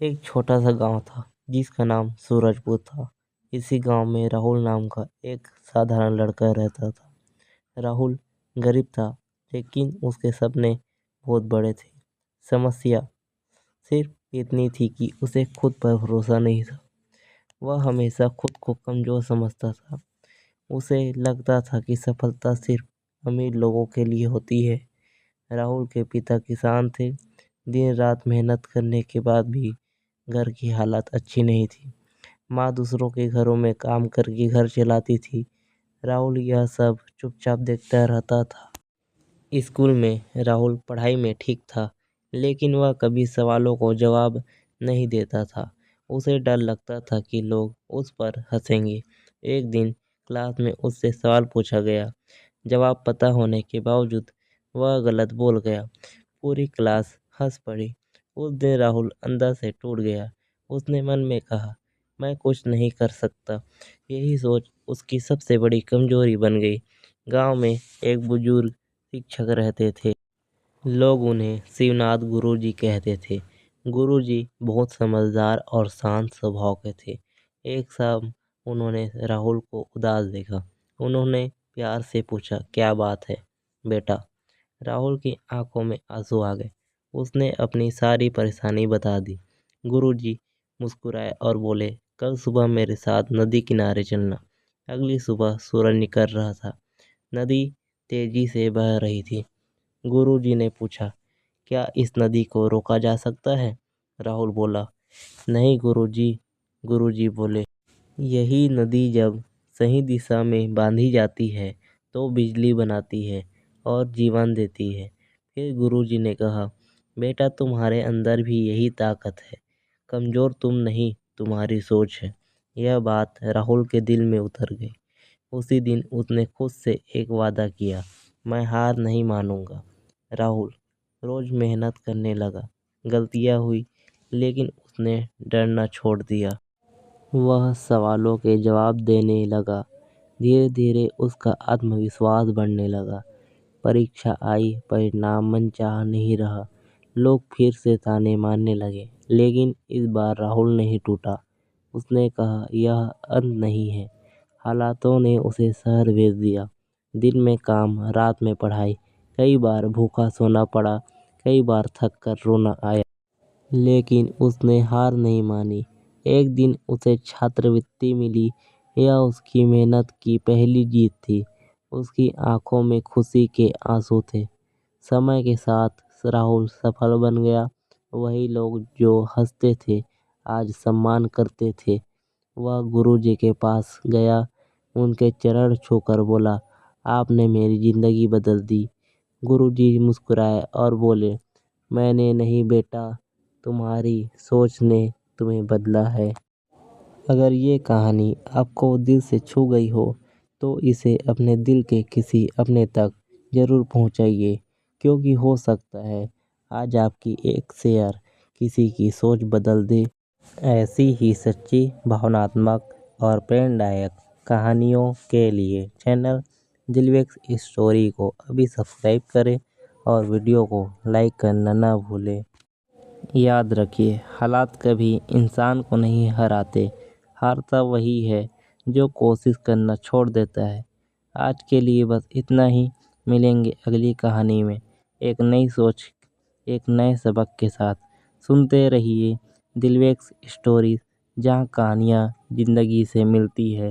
एक छोटा सा गांव था जिसका नाम सूरजपुर था। इसी गांव में राहुल नाम का एक साधारण लड़का रहता था। राहुल गरीब था, लेकिन उसके सपने बहुत बड़े थे। समस्या सिर्फ इतनी थी कि उसे खुद पर भरोसा नहीं था। वह हमेशा खुद को कमजोर समझता था। उसे लगता था कि सफलता सिर्फ अमीर लोगों के लिए होती है। राहुल के पिता किसान थे। दिन रात मेहनत करने के बाद भी घर की हालत अच्छी नहीं थी। माँ दूसरों के घरों में काम करके घर चलाती थी। राहुल यह सब चुपचाप देखता रहता था। स्कूल में राहुल पढ़ाई में ठीक था, लेकिन वह कभी सवालों को जवाब नहीं देता था। उसे डर लगता था कि लोग उस पर हंसेंगे। एक दिन क्लास में उससे सवाल पूछा गया। जवाब पता होने के बावजूद वह गलत बोल गया। पूरी क्लास हंस पड़ी। उस दिन राहुल अंदर से टूट गया। उसने मन में कहा, मैं कुछ नहीं कर सकता। यही सोच उसकी सबसे बड़ी कमजोरी बन गई। गांव में एक बुजुर्ग शिक्षक रहते थे। लोग उन्हें शिवनाथ गुरुजी कहते थे। गुरुजी बहुत समझदार और शांत स्वभाव के थे। एक शाम उन्होंने राहुल को उदास देखा। उन्होंने प्यार से पूछा, क्या बात है बेटा? राहुल की आंखों में आंसू आ गए। उसने अपनी सारी परेशानी बता दी। गुरुजी मुस्कुराए और बोले, कल सुबह मेरे साथ नदी किनारे चलना। अगली सुबह सूरज निकल रहा था। नदी तेजी से बह रही थी। गुरुजी ने पूछा, क्या इस नदी को रोका जा सकता है? राहुल बोला, नहीं गुरुजी। गुरुजी बोले, यही नदी जब सही दिशा में बांधी जाती है तो बिजली बनाती है और जीवन देती है। फिर गुरुजी ने कहा, बेटा तुम्हारे अंदर भी यही ताकत है। कमजोर तुम नहीं, तुम्हारी सोच है। यह बात राहुल के दिल में उतर गई। उसी दिन उसने खुद से एक वादा किया, मैं हार नहीं मानूंगा। राहुल रोज मेहनत करने लगा। गलतियां हुई, लेकिन उसने डरना छोड़ दिया। वह सवालों के जवाब देने लगा। धीरे धीरे उसका आत्मविश्वास बढ़ने लगा। परीक्षा आई, परिणाम मनचाहा नहीं रहा। लोग फिर से ताने मारने लगे, लेकिन इस बार राहुल नहीं टूटा। उसने कहा, यह अंत नहीं है। हालातों ने उसे शहर भेज दिया। दिन में काम, रात में पढ़ाई। कई बार भूखा सोना पड़ा, कई बार थक कर रोना आया। लेकिन उसने हार नहीं मानी। एक दिन उसे छात्रवृत्ति मिली। यह उसकी मेहनत की पहली जीत थी। उसकी आंखों में खुशी के आंसू थे। समय के साथ राहुल सफल बन गया। वही लोग जो हंसते थे, आज सम्मान करते थे। वह गुरुजी के पास गया, उनके चरण छूकर बोला, आपने मेरी जिंदगी बदल दी। गुरुजी मुस्कुराए और बोले, मैंने नहीं बेटा, तुम्हारी सोच ने तुम्हें बदला है। अगर ये कहानी आपको दिल से छू गई हो तो इसे अपने दिल के किसी अपने तक ज़रूर पहुंचाइए, क्योंकि हो सकता है आज आपकी एक शेयर किसी की सोच बदल दे। ऐसी ही सच्ची, भावनात्मक और प्रेरणादायक कहानियों के लिए चैनल दिलवेक्स स्टोरी को अभी सब्सक्राइब करें और वीडियो को लाइक करना ना भूलें। याद रखिए, हालात कभी इंसान को नहीं हराते। हारता वही है जो कोशिश करना छोड़ देता है। आज के लिए बस इतना ही। मिलेंगे अगली कहानी में एक नई सोच, एक नए सबक के साथ। सुनते रहिए दिलवेक्स स्टोरीज, जहाँ कहानियाँ ज़िंदगी से मिलती है।